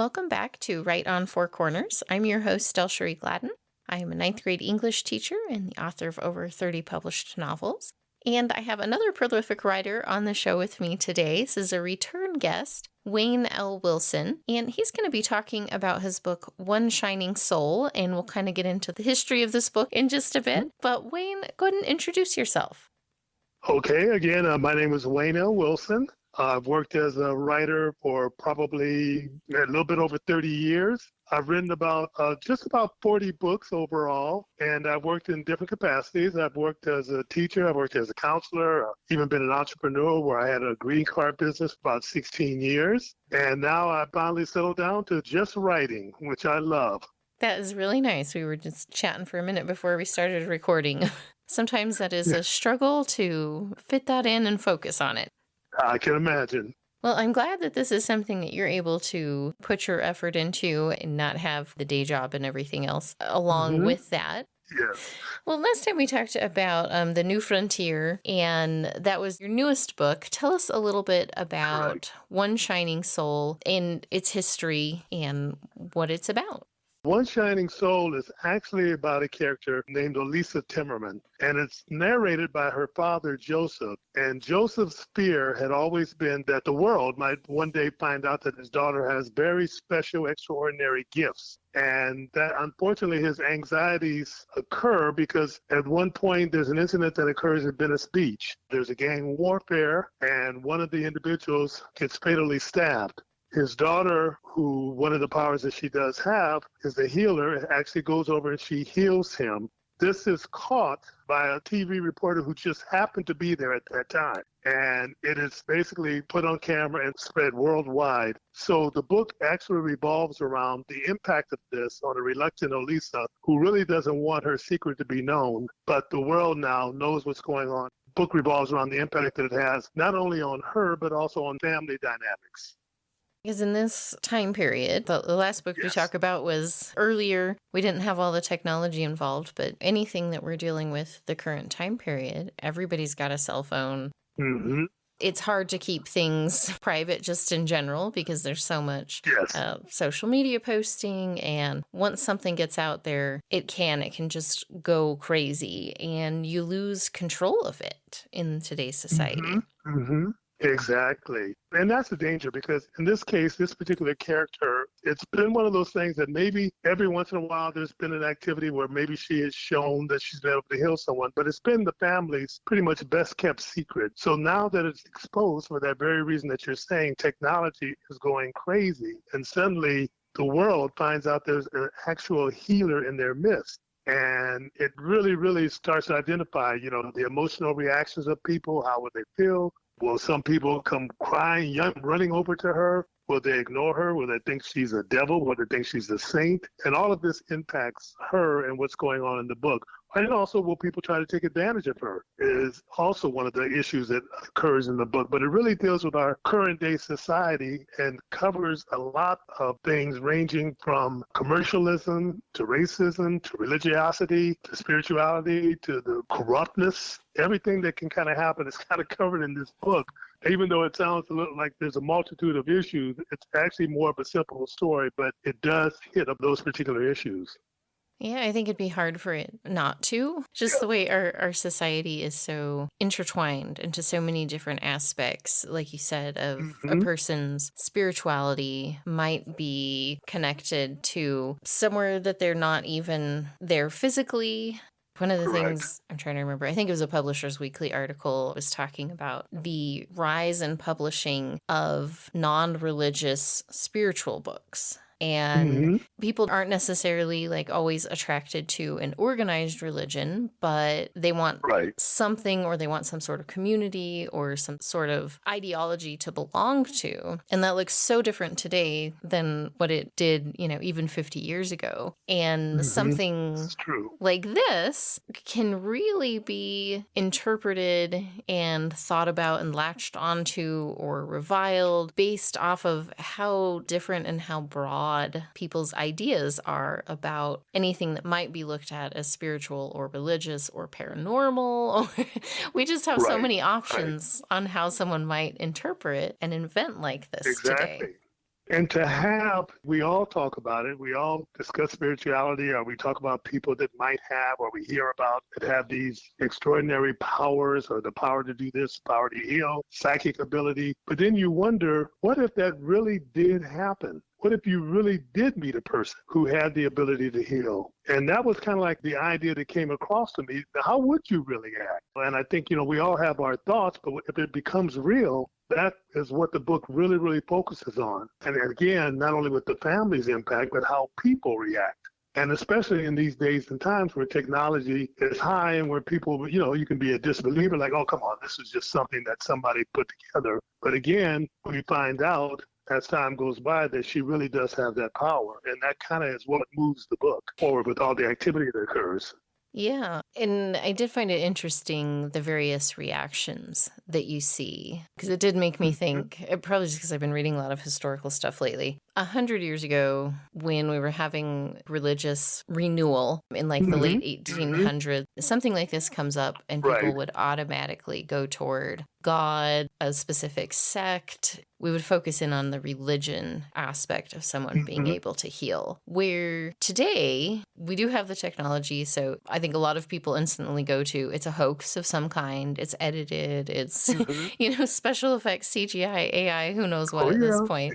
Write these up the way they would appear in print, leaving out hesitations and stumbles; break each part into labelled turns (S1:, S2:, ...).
S1: welcome back to Right on Four Corners. I'm your host, DelSheree Gladden. I am a ninth grade English teacher and the author of over 30 published novels. And I have another prolific writer on the show with me today. This is a return guest, Wayne L. Wilson, and he's going to be talking about his book, One Shining Soul, and we'll kind of get into the history of this book in just a bit. But Wayne, go ahead and introduce yourself.
S2: Okay, again, my name is Wayne L. Wilson. I've worked as a writer for probably a little bit over 30 years. I've written about just about 40 books overall, and I've worked in different capacities. I've worked as a teacher, I've worked as a counselor, I've even been an entrepreneur where I had a greeting card business for about 16 years. And now I finally settled down to just writing, which I love.
S1: That is really nice. We were just chatting for a minute before we started recording. Sometimes that is a struggle to fit that in and focus on it.
S2: I can imagine.
S1: Well, I'm glad that this is something that you're able to put your effort into and not have the day job and everything else along with that.
S2: Yes.
S1: Well, last time we talked about The New Frontier, and that was your newest book. Tell us a little bit about One Shining Soul and its history and what it's about.
S2: One Shining Soul is actually about a character named Elisa Timmerman, and it's narrated by her father, Joseph. And Joseph's fear had always been that the world might one day find out that his daughter has very special, extraordinary gifts. And that, unfortunately, his anxieties occur because at one point there's an incident that occurs at Venice Beach. There's a gang warfare, and one of the individuals gets fatally stabbed. His daughter, who one of the powers that she does have is a healer, actually goes over and she heals him. This is caught by a TV reporter who just happened to be there at that time. And it is basically put on camera and spread worldwide. So the book actually revolves around the impact of this on a reluctant Elisa, who really doesn't want her secret to be known, but the world now knows what's going on. The book revolves around the impact that it has, not only on her, but also on family dynamics.
S1: Because in this time period, the last book we talked about was earlier. We didn't have all the technology involved, but anything that we're dealing with the current time period, everybody's got a cell phone.
S2: Mm-hmm.
S1: It's hard to keep things private just in general because there's so much social media posting. And once something gets out there, it can just go crazy and you lose control of it in today's society.
S2: Mm-hmm. Mm-hmm. Exactly. And that's the danger because in this case, this particular character, it's been one of those things that maybe every once in a while there's been an activity where maybe she has shown that she's been able to heal someone, but it's been the family's pretty much best kept secret. So now that it's exposed for that very reason that you're saying, technology is going crazy and suddenly the world finds out there's an actual healer in their midst. And it really, really starts to identify, the emotional reactions of people. How would they feel? Will some people come crying, running over to her? Will they ignore her? Will they think she's a devil? Will they think she's a saint? And all of this impacts her and what's going on in the book. And also, will people try to take advantage of her is also one of the issues that occurs in the book. But it really deals with our current day society and covers a lot of things ranging from commercialism to racism to religiosity to spirituality to the corruptness. Everything that can kind of happen is kind of covered in this book. Even though it sounds a little like there's a multitude of issues, it's actually more of a simple story, but it does hit up those particular issues.
S1: Yeah, I think it'd be hard for it not to. Just the way our society is so intertwined into so many different aspects, like you said, of a person's spirituality might be connected to somewhere that they're not even there physically. One of the things I'm trying to remember, I think it was a Publishers Weekly article, was talking about the rise in publishing of non-religious spiritual books. And people aren't necessarily always attracted to an organized religion, but they want something, or they want some sort of community or some sort of ideology to belong to. And that looks so different today than what it did, even 50 years ago. And something like this can really be interpreted and thought about and latched onto or reviled based off of how different and how broad people's ideas are about anything that might be looked at as spiritual or religious or paranormal. We just have so many options on how someone might interpret an event like this today.
S2: And to have, we all talk about it. We all discuss spirituality, or we talk about people that might have, or we hear about that have these extraordinary powers, or the power to do this, power to heal, psychic ability. But then you wonder, what if that really did happen? What if you really did meet a person who had the ability to heal? And that was kind of like the idea that came across to me. How would you really act? And I think, we all have our thoughts, but if it becomes real, that is what the book really, really focuses on. And again, not only with the family's impact, but how people react. And especially in these days and times where technology is high and where people, you can be a disbeliever, like, oh, come on, this is just something that somebody put together. But again, we find out as time goes by that she really does have that power. And that kind of is what moves the book forward with all the activity that occurs.
S1: Yeah. And I did find it interesting, the various reactions that you see, because it did make me think, probably just because I've been reading a lot of historical stuff lately. 100 years ago, when we were having religious renewal in like the late 1800s, something like this comes up and people would automatically go toward God, a specific sect. We would focus in on the religion aspect of someone being able to heal. Where today, we do have the technology, so I think a lot of people instantly go to, it's a hoax of some kind, it's edited, it's, special effects, CGI, AI, who knows what this point.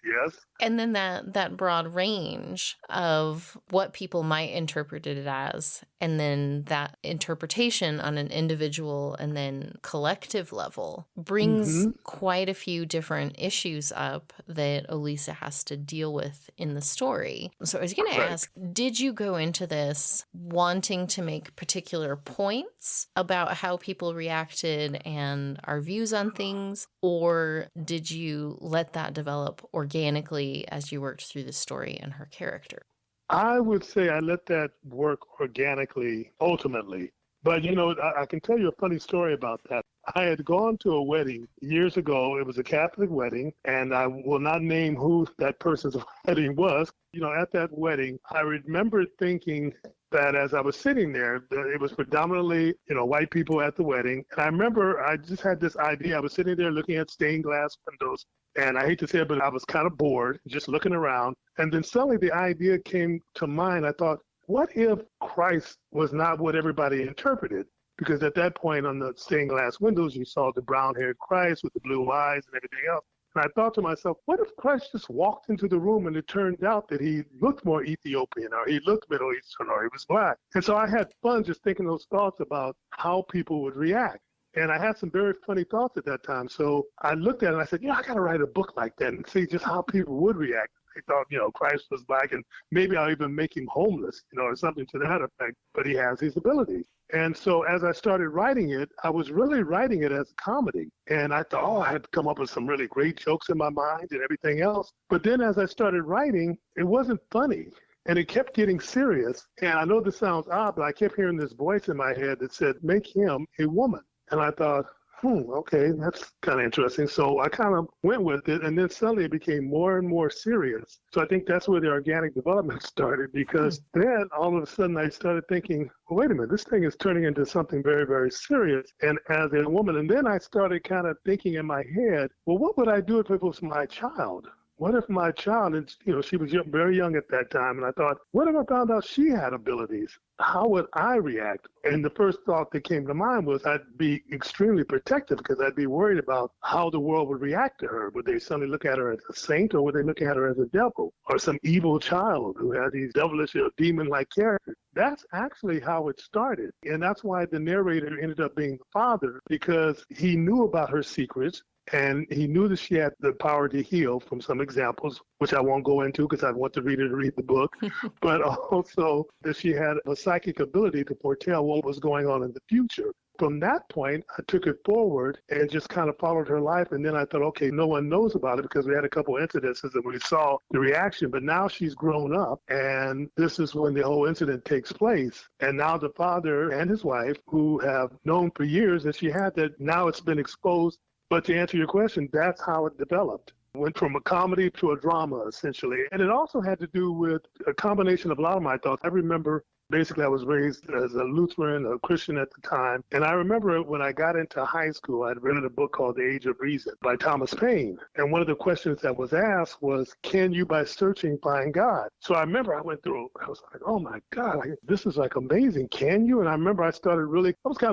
S2: Yes.
S1: And then that broad range of what people might interpret it as, and then that interpretation on an individual and then collective level brings quite a few different issues up that Elisa has to deal with in the story. So I was going to ask, did you go into this wanting to make particular points about how people reacted and our views on things, or did you let that develop organically as you worked through the story and her character?
S2: I would say I let that work organically, ultimately. But, I can tell you a funny story about that. I had gone to a wedding years ago. It was a Catholic wedding, and I will not name who that person's wedding was. At that wedding, I remember thinking that as I was sitting there, it was predominantly, white people at the wedding. And I remember I just had this idea. I was sitting there looking at stained glass windows. And I hate to say it, but I was kind of bored, just looking around. And then suddenly the idea came to mind. I thought, what if Christ was not what everybody interpreted? Because at that point on the stained glass windows, you saw the brown-haired Christ with the blue eyes and everything else. And I thought to myself, what if Christ just walked into the room and it turned out that he looked more Ethiopian, or he looked Middle Eastern, or he was black? And so I had fun just thinking those thoughts about how people would react. And I had some very funny thoughts at that time. So I looked at it and I said, I got to write a book like that and see just how people would react. They thought, Christ was black, and maybe I'll even make him homeless, or something to that effect. But he has these abilities. And so as I started writing it, I was really writing it as a comedy. And I thought, I had to come up with some really great jokes in my mind and everything else. But then as I started writing, it wasn't funny. And it kept getting serious. And I know this sounds odd, but I kept hearing this voice in my head that said, make him a woman. And I thought, okay, that's kind of interesting. So I kind of went with it, and then suddenly it became more and more serious. So I think that's where the organic development started, because then all of a sudden I started thinking, well, wait a minute, this thing is turning into something very, very serious. And as a woman, and then I started kind of thinking in my head, well, what would I do if it was my child? What if my child, and she was very young at that time, and I thought, what if I found out she had abilities? How would I react? And the first thought that came to mind was I'd be extremely protective, because I'd be worried about how the world would react to her. Would they suddenly look at her as a saint, or would they look at her as a devil, or some evil child who had these devilish or demon-like characters? That's actually how it started. And that's why the narrator ended up being the father, because he knew about her secrets. And he knew that she had the power to heal from some examples, which I won't go into because I want the reader to read the book, but also that she had a psychic ability to foretell what was going on in the future. From that point, I took it forward and just kind of followed her life. And then I thought, okay, no one knows about it because we had a couple of incidences and we saw the reaction. But now she's grown up, and this is when the whole incident takes place. And now the father and his wife, who have known for years that she had that, now it's been exposed. But to answer your question, that's how it developed. Went from a comedy to a drama, essentially. And it also had to do with a combination of a lot of my thoughts. I remember Basically, I was raised as a Lutheran, a Christian at the time. And I remember when I got into high school, I'd read a book called The Age of Reason by Thomas Paine. And one of the questions that was asked was, can you by searching find God? So I remember I went through, I was like, oh my God, this is like amazing. Can you? And I remember I was kind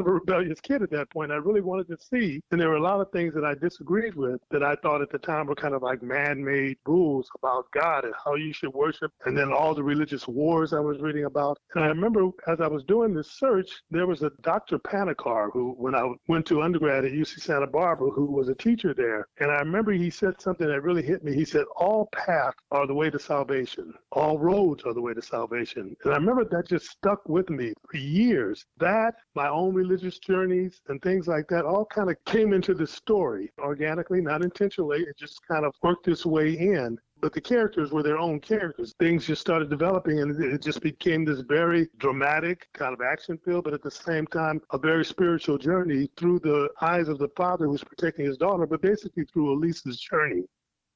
S2: of a rebellious kid at that point. I really wanted to see. And there were a lot of things that I disagreed with that I thought at the time were kind of like man-made rules about God and how you should worship. And then all the religious wars I was reading about. And I remember as I was doing this search, there was a Dr. Panikar who, when I went to undergrad at UC Santa Barbara, who was a teacher there. And I remember he said something that really hit me. He said, all paths are the way to salvation. All roads are the way to salvation. And I remember that just stuck with me for years. That, my own religious journeys and things like that all kind of came into the story organically, not intentionally. It just kind of worked its way in. But the characters were their own characters. Things just started developing, and it just became this very dramatic kind of action filled, but at the same time, a very spiritual journey through the eyes of the father who's protecting his daughter, but basically through Elisa's journey.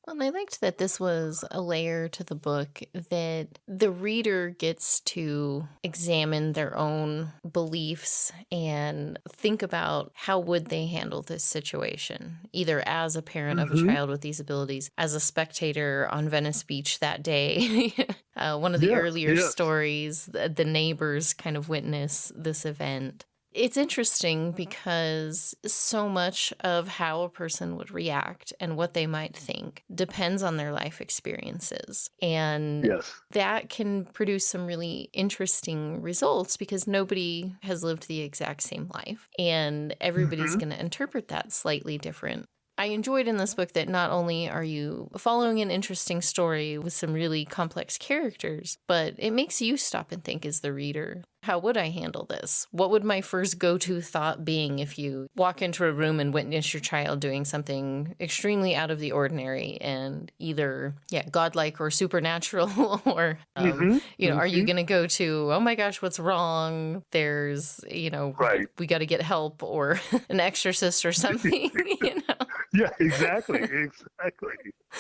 S1: Well, I liked that this was a layer to the book that the reader gets to examine their own beliefs and think about how would they handle this situation, either as a parent of a child with these abilities, as a spectator on Venice Beach that day. One of the earlier stories, the neighbors kind of witness this event. It's interesting because so much of how a person would react and what they might think depends on their life experiences. And that can produce some really interesting results because nobody has lived the exact same life. And everybody's going to interpret that slightly different. I enjoyed in this book that not only are you following an interesting story with some really complex characters, but it makes you stop and think as the reader. How would I handle this? What would my first go-to thought being if you walk into a room and witness your child doing something extremely out of the ordinary and either, godlike or supernatural or, are you going to go to, oh my gosh, what's wrong? There's, we got to get help or an exorcist or something,
S2: Yeah, exactly.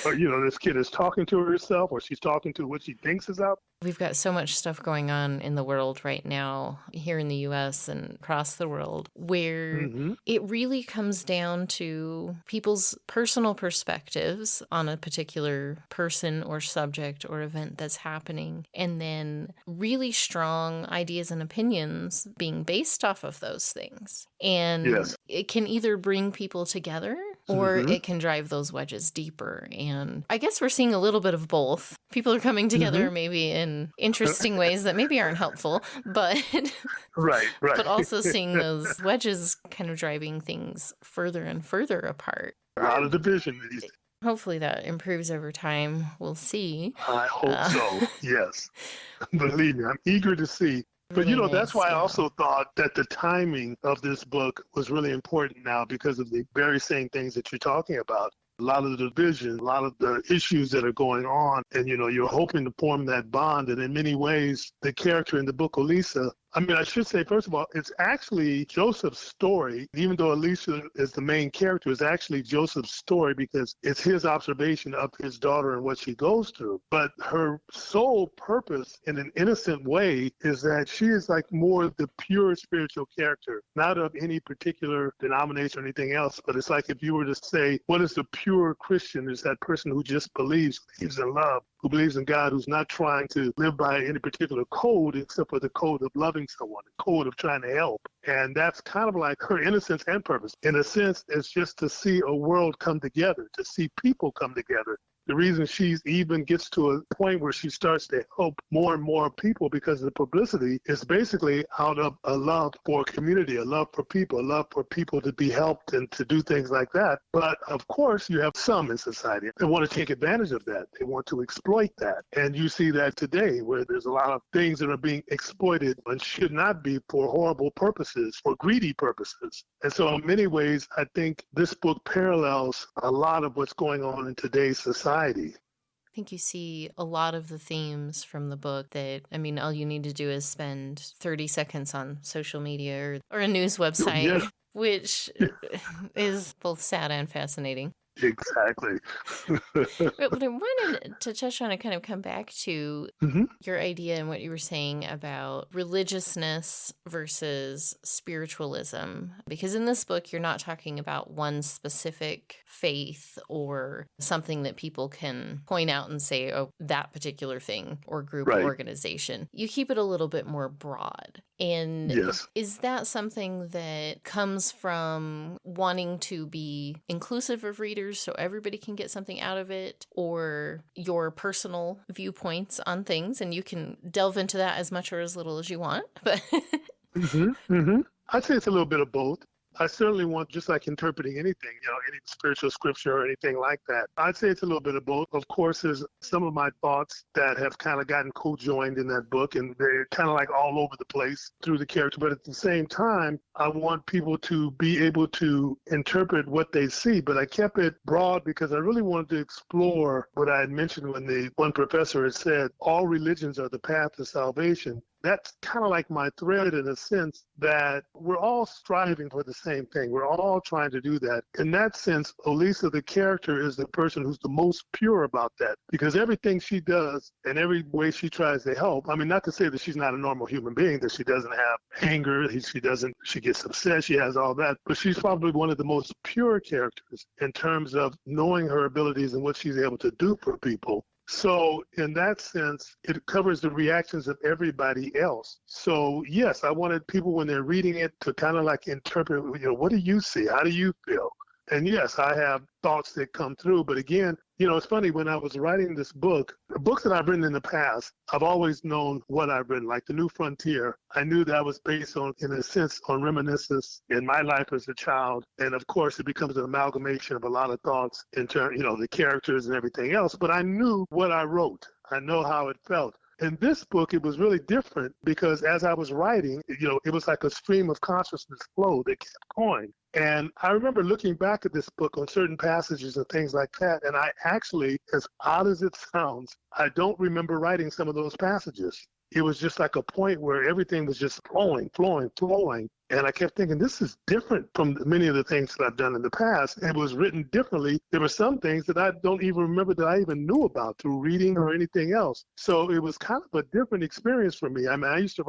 S2: Or, this kid is talking to herself or she's talking to what she thinks is out.
S1: We've got so much stuff going on in the world right now, here in the US and across the world, where it really comes down to people's personal perspectives on a particular person or subject or event that's happening, and then really strong ideas and opinions being based off of those things. And it can either bring people together or it can drive those wedges deeper. And I guess we're seeing a little bit of both. People are coming together maybe in interesting ways that maybe aren't helpful, but but also seeing those wedges kind of driving things further and further apart.
S2: A lot of division.
S1: Hopefully that improves over time. We'll see.
S2: I hope so. Yes. Believe me, I'm eager to see. But, that's why I also thought that the timing of this book was really important now because of the very same things that you're talking about. A lot of the division, a lot of the issues that are going on, and, you're hoping to form that bond. And in many ways, the character in the book, Elisa, I should say, first of all, it's actually Joseph's story. Even though Elisa is the main character, it's actually Joseph's story because it's his observation of his daughter and what she goes through. But her sole purpose in an innocent way is that she is like more the pure spiritual character, not of any particular denomination or anything else. But it's like if you were to say, what is the pure Christian? Is that person who just believes in love, who believes in God, who's not trying to live by any particular code except for the code of loving someone, the code of trying to help. And that's kind of like her innocence and purpose. In a sense, it's just to see a world come together, to see people come together. The reason she even gets to a point where she starts to help more and more people because of the publicity is basically out of a love for community, a love for people, a love for people to be helped and to do things like that. But of course, you have some in society that want to take advantage of that. They want to exploit that. And you see that today where there's a lot of things that are being exploited and should not be for horrible purposes, for greedy purposes. And so in many ways, I think this book parallels a lot of what's going on in today's society. I
S1: think you see a lot of the themes from the book that, all you need to do is spend 30 seconds on social media or a news website, which is both sad and fascinating.
S2: Exactly.
S1: But what I wanted to touch on and kind of come back to
S2: Hmm.
S1: your idea and what you were saying about religiousness versus spiritualism, because in this book, you're not talking about one specific faith or something that people can point out and say, oh, that particular thing or group or
S2: Right.
S1: organization. You keep it a little bit more broad. And
S2: Yes.
S1: is that something that comes from wanting to be inclusive of readers so everybody can get something out of it, or your personal viewpoints on things? And you can delve into that as much or as little as you want. But
S2: Hmm. Hmm. I'd say it's a little bit of both. I certainly want, just like interpreting anything, any spiritual scripture or anything like that. I'd say it's a little bit of both. Of course, there's some of my thoughts that have kind of gotten co-joined in that book, and they're kind of like all over the place through the character. But at the same time, I want people to be able to interpret what they see. But I kept it broad because I really wanted to explore what I had mentioned when the one professor had said, all religions are the path to salvation. That's kind of like my thread in a sense that we're all striving for the same thing. We're all trying to do that. In that sense, Olisa, the character, is the person who's the most pure about that, because everything she does and every way she tries to help, I mean, not to say that she's not a normal human being, that she doesn't have anger, she gets upset, she has all that, but she's probably one of the most pure characters in terms of knowing her abilities and what she's able to do for people. So in that sense, it covers the reactions of everybody else. So yes, I wanted people when they're reading it to kind of like interpret, what do you see? How do you feel? And yes, I have thoughts that come through. But again, it's funny, when I was writing this book, the books that I've written in the past, I've always known what I've written, like The New Frontier. I knew that was based on, in a sense, on reminiscence in my life as a child. And of course, it becomes an amalgamation of a lot of thoughts in terms, the characters and everything else. But I knew what I wrote. I know how it felt. In this book, it was really different because as I was writing, it was like a stream of consciousness flow that kept going. And I remember looking back at this book on certain passages and things like that. And I actually, as odd as it sounds, I don't remember writing some of those passages. It was just like a point where everything was just flowing, flowing, flowing. And I kept thinking, this is different from many of the things that I've done in the past. It was written differently. There were some things that I don't even remember that I even knew about through reading or anything else. So it was kind of a different experience for me. I mean, I used to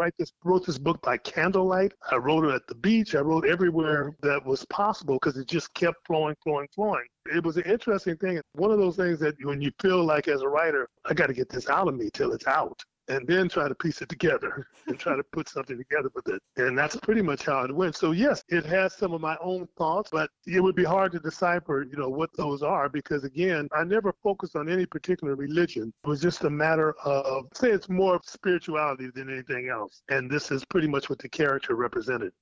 S2: wrote this book by candlelight. I wrote it at the beach. I wrote everywhere that was possible because it just kept flowing, flowing, flowing. It was an interesting thing. One of those things that when you feel like as a writer, I got to get this out of me till it's out, and then try to piece it together and try to put something together with it. And that's pretty much how it went. So yes, it has some of my own thoughts, but it would be hard to decipher, what those are, because again, I never focused on any particular religion. It was just a matter of, say it's more of spirituality than anything else. And this is pretty much what the character represented.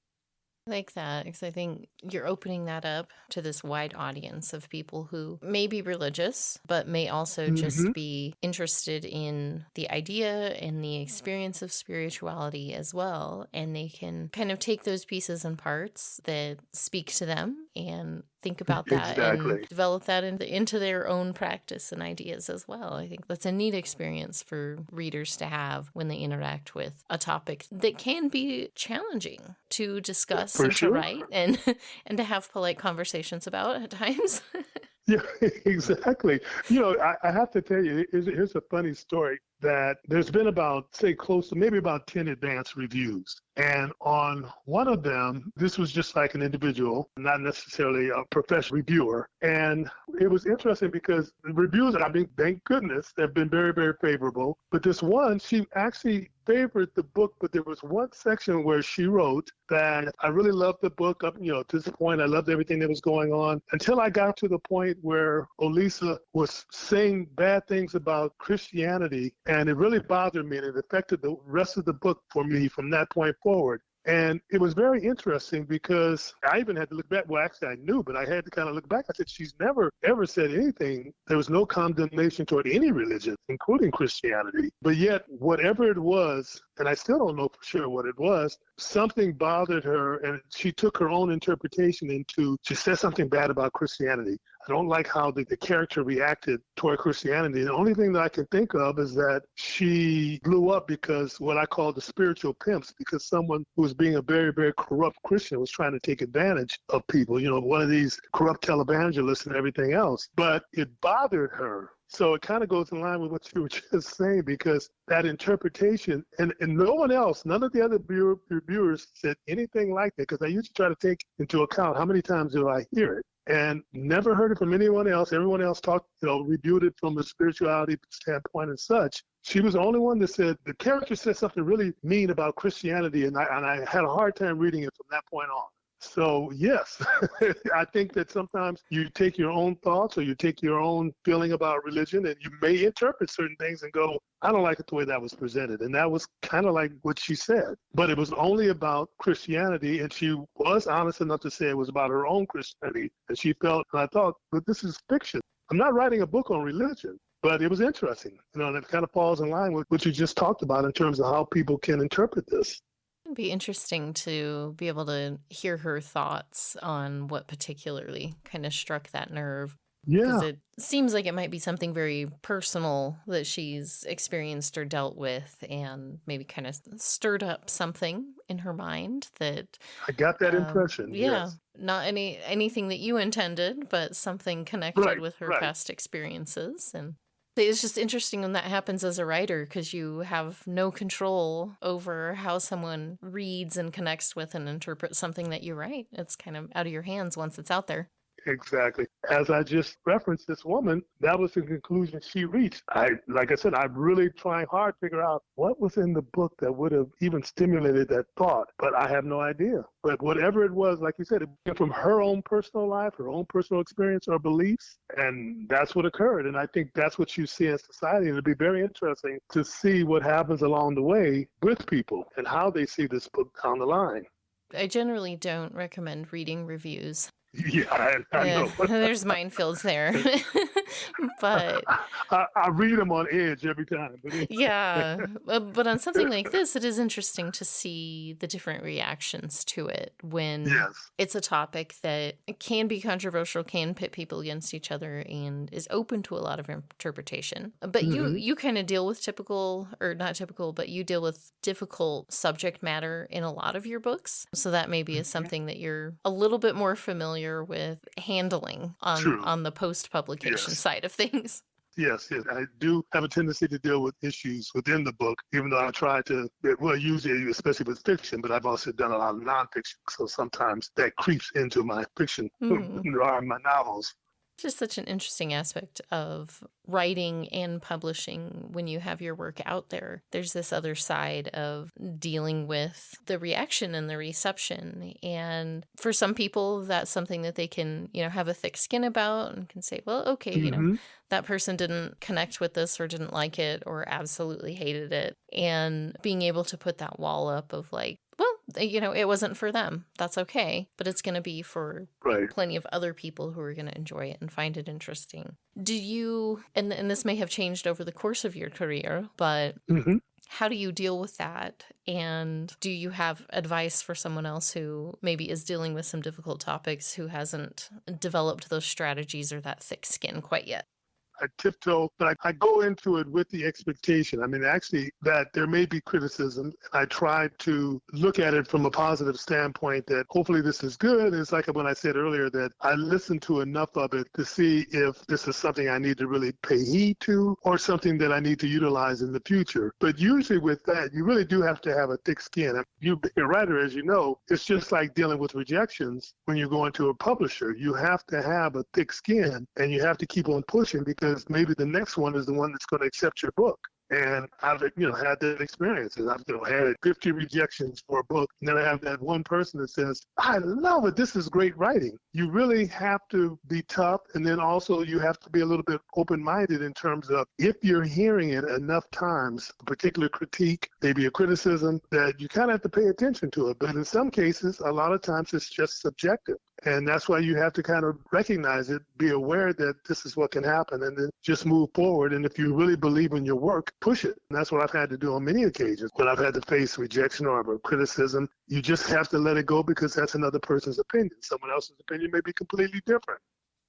S1: I like that, because I think you're opening that up to this wide audience of people who may be religious, but may also
S2: Hmm.
S1: just be interested in the idea and the experience of spirituality as well. And they can kind of take those pieces and parts that speak to them and think about that and
S2: Exactly.
S1: develop that into their own practice and ideas as well. I think that's a neat experience for readers to have when they interact with a topic that can be challenging to discuss
S2: For
S1: and to
S2: sure.
S1: write and and to have polite conversations about at times.
S2: Yeah, exactly. I have to tell you, here's a funny story that there's been about, say, close to maybe about 10 advanced reviews. And on one of them, this was just like an individual, not necessarily a professional reviewer. And it was interesting because the reviews, I mean, thank goodness, have been very, very favorable. But this one, she actually favored the book, but there was one section where she wrote that I really loved the book up, to this point. I loved everything that was going on until I got to the point where Olisa was saying bad things about Christianity. And it really bothered me, and it affected the rest of the book for me from that point forward. And it was very interesting because I even had to look back. Well, actually, I knew, but I had to kind of look back. I said, she's never, ever said anything. There was no condemnation toward any religion, including Christianity. But yet, whatever it was, and I still don't know for sure what it was, something bothered her, and she took her own interpretation she said something bad about Christianity. I don't like how the character reacted toward Christianity. The only thing that I can think of is that she blew up because what I call the spiritual pimps, because someone who was being a very, very corrupt Christian was trying to take advantage of people, one of these corrupt televangelists and everything else. But it bothered her. So it kind of goes in line with what you were just saying, because that interpretation, and no one else, none of the other reviewers said anything like that, because I used to try to take into account how many times do I hear it, and never heard it from anyone else. Everyone else reviewed it from a spirituality standpoint and such. She was the only one that said the character said something really mean about Christianity, and I had a hard time reading it from that point on. So, yes, I think that sometimes you take your own thoughts or you take your own feeling about religion, and you may interpret certain things and go, I don't like it the way that was presented. And that was kind of like what she said. But it was only about Christianity, and she was honest enough to say it was about her own Christianity. And she felt, and I thought, but this is fiction. I'm not writing a book on religion. But it was interesting, and it kind of falls in line with what you just talked about in terms of how people can interpret this.
S1: It'd be interesting to be able to hear her thoughts on what particularly kind of struck that nerve.
S2: Yeah.
S1: Because it seems like it might be something very personal that she's experienced or dealt with, and maybe kind of stirred up something in her mind that...
S2: I got that impression,
S1: yeah,
S2: yes.
S1: Not anything that you intended, but something connected with her past experiences. And it's just interesting when that happens as a writer, because you have no control over how someone reads and connects with and interprets something that you write. It's kind of out of your hands once it's out there.
S2: Exactly. As I just referenced this woman, that was the conclusion she reached. Like I said, I'm really trying hard to figure out what was in the book that would have even stimulated that thought, but I have no idea. But whatever it was, like you said, it came from her own personal life, her own personal experience or beliefs, and that's what occurred. And I think that's what you see in society. And it'd be very interesting to see what happens along the way with people and how they see this book down the line.
S1: I generally don't recommend reading reviews.
S2: Yeah, I know.
S1: There's minefields there. But
S2: I read them on edge every time.
S1: Yeah, but on something like this, it is interesting to see the different reactions to it when it's a topic that can be controversial, can pit people against each other, and is open to a lot of interpretation. But you kind of deal with you deal with difficult subject matter in a lot of your books. So that maybe is something that you're a little bit more familiar with handling on the post-publication side of things.
S2: Yes. I do have a tendency to deal with issues within the book, even though I try to, usually, especially with fiction, but I've also done a lot of nonfiction. So sometimes that creeps into my fiction or my novels.
S1: Just such an interesting aspect of writing and publishing when you have your work out there. There's this other side of dealing with the reaction and the reception. And for some people, that's something that they can, have a thick skin about and can say, well, okay, that person didn't connect with this or didn't like it or absolutely hated it. And being able to put that wall up of like, well, it wasn't for them. That's okay. But it's going to be for plenty of other people who are going to enjoy it and find it interesting. Do you, and this may have changed over the course of your career, but how do you deal with that? And do you have advice for someone else who maybe is dealing with some difficult topics who hasn't developed those strategies or that thick skin quite yet?
S2: I tiptoe, but I go into it with the expectation. Actually, that there may be criticism. I try to look at it from a positive standpoint that hopefully this is good. It's like when I said earlier that I listen to enough of it to see if this is something I need to really pay heed to or something that I need to utilize in the future. But usually with that, you really do have to have a thick skin. You being a writer, as you know, it's just like dealing with rejections when you're going to a publisher. You have to have a thick skin and you have to keep on pushing because maybe the next one is the one that's going to accept your book. And I've, had that experience. I've had 50 rejections for a book. And then I have that one person that says, I love it. This is great writing. You really have to be tough. And then also you have to be a little bit open-minded in terms of if you're hearing it enough times, a particular critique, maybe a criticism, that you kind of have to pay attention to it. But in some cases, a lot of times it's just subjective. And that's why you have to kind of recognize it, be aware that this is what can happen, and then just move forward. And if you really believe in your work, push it. And that's what I've had to do on many occasions. When I've had to face rejection or criticism, you just have to let it go because that's another person's opinion. Someone else's opinion may be completely different.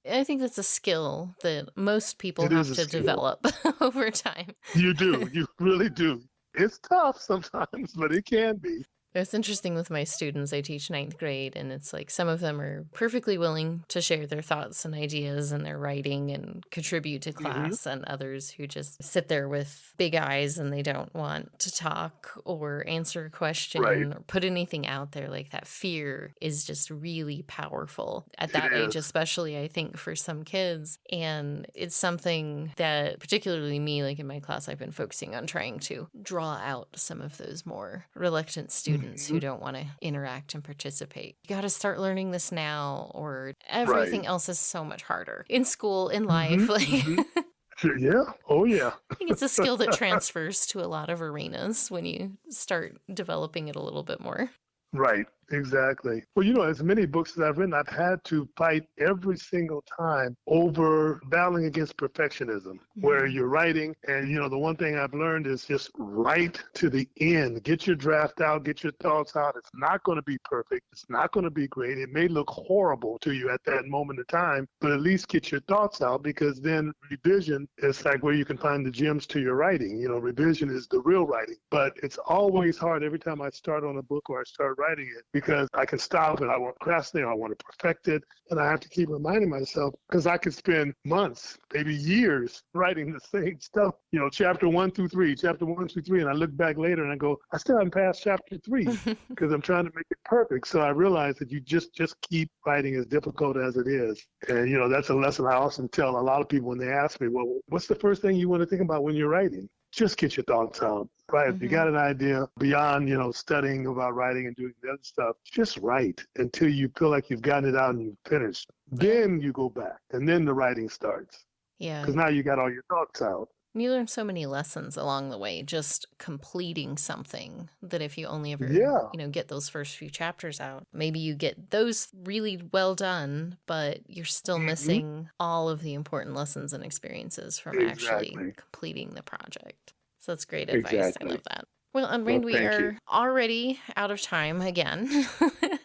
S1: I think that's a skill that most people
S2: It is
S1: have
S2: a
S1: to
S2: skill.
S1: develop over time.
S2: You do. You really do. It's tough sometimes, but it can be.
S1: It's interesting with my students. I teach ninth grade, and it's like some of them are perfectly willing to share their thoughts and ideas and their writing and contribute to
S2: Hmm.
S1: class, and others who just sit there with big eyes and they don't want to talk or answer a
S2: Right.
S1: question or put anything out there. Like that fear is just really powerful at
S2: It
S1: that age,
S2: is.
S1: especially I think for some kids. And it's something that, particularly me, like in my class, I've been focusing on trying to draw out some of those more reluctant students who
S2: Hmm.
S1: don't want to interact and participate. You got to start learning this now, or
S2: Right.
S1: everything else is so much harder in school, in
S2: Hmm.
S1: life. Like,
S2: Hmm.
S1: I
S2: Sure. Yeah. Oh, yeah.
S1: think it's a skill that transfers to a lot of arenas when you start developing it a little bit more.
S2: Right, exactly. Well, as many books as I've written, I've had to fight every single time over battling against perfectionism, where
S1: Mm.
S2: you're writing, and the one thing I've learned is just write to the end. Get your draft out, get your thoughts out. It's not going to be perfect. It's not going to be great. It may look horrible to you at that moment in time, but at least get your thoughts out, because then revision is like where you can find the gems to your writing. Revision is the real writing. But it's always hard every time I start on a book or I start writing it, because I can stop and I want to procrastinate, I want to perfect it, and I have to keep reminding myself, because I could spend months, maybe years, writing the same stuff. Chapter 1 through 3, chapter 1 through 3, and I look back later and I go, I still haven't passed chapter 3 because I'm trying to make it perfect. So I realize that you just keep writing, as difficult as it is. And that's a lesson I often tell a lot of people when they ask me, well, what's the first thing you want to think about when you're writing? Just get your thoughts out. Right. If you
S1: Mhm.
S2: got an idea beyond, studying about writing and doing the other stuff, just write until you feel like you've gotten it out and you've finished.
S1: Yeah.
S2: Then you go back and then the writing starts,
S1: Yeah.
S2: because now you got all your thoughts out.
S1: You learn so many lessons along the way, just completing something, that if you only ever,
S2: Yeah,
S1: get those first few chapters out, maybe you get those really well done, but you're still
S2: hmm,
S1: missing all of the important lessons and experiences from actually
S2: exactly.
S1: completing the project. So that's great advice. I
S2: Exactly.
S1: love that. Well,
S2: Well,
S1: Unbrained, we
S2: thank you.
S1: are already out of time again.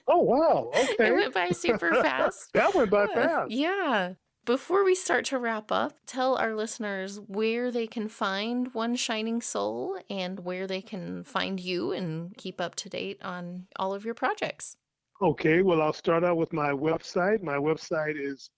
S2: Oh, wow.
S1: It
S2: Okay.
S1: went by super fast.
S2: That went by fast.
S1: Yeah. Before we start to wrap up, tell our listeners where they can find One Shining Soul and where they can find you and keep up to date on all of your projects.
S2: Okay. Well, I'll start out with my website. My website is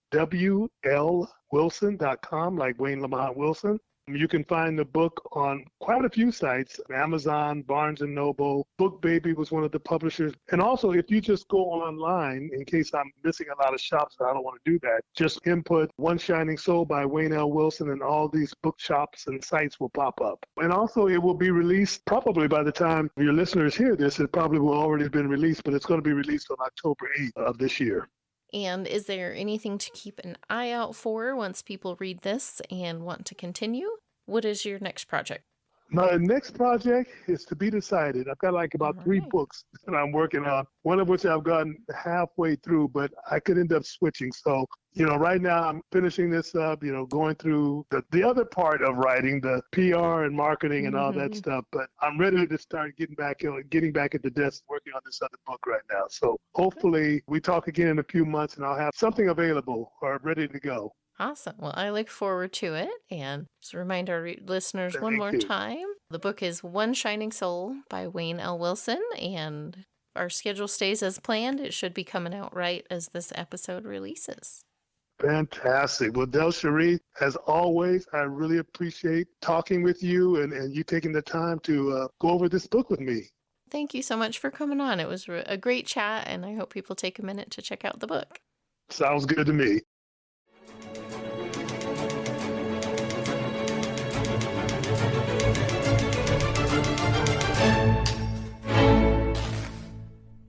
S2: WLWilson.com, like Wayne Lamont Wilson. You can find the book on quite a few sites: Amazon, Barnes & Noble, BookBaby was one of the publishers. And also, if you just go online, in case I'm missing a lot of shops, I don't want to do that, just input One Shining Soul by Wayne L. Wilson, and all these bookshops and sites will pop up. And also, it will be released probably by the time your listeners hear this. It probably will already have been released, but it's going to be released on October 8th of this year.
S1: And is there anything to keep an eye out for once people read this and want to continue? What is your next project?
S2: My next project is to be decided. I've got like
S1: All
S2: about 3
S1: right.
S2: books that I'm working on, one of which I've gotten halfway through, but I could end up switching. So, right now I'm finishing this up, going through the other part of writing, the PR and marketing and all that
S1: Mhm.
S2: stuff. But I'm ready to start getting back at the desk working on this other book right now. So hopefully we talk again in a few months and I'll have something available or ready to go.
S1: Awesome. Well, I look forward to it. And just remind our listeners one
S2: Thank
S1: more
S2: you.
S1: time, the book is One Shining Soul by Wayne L. Wilson. And our schedule stays as planned. It should be coming out right as this episode releases.
S2: Fantastic. Well, DelSheree, as always, I really appreciate talking with you and you taking the time to go over this book with me.
S1: Thank you so much for coming on. It was a great chat, and I hope people take a minute to check out the book.
S2: Sounds good to me.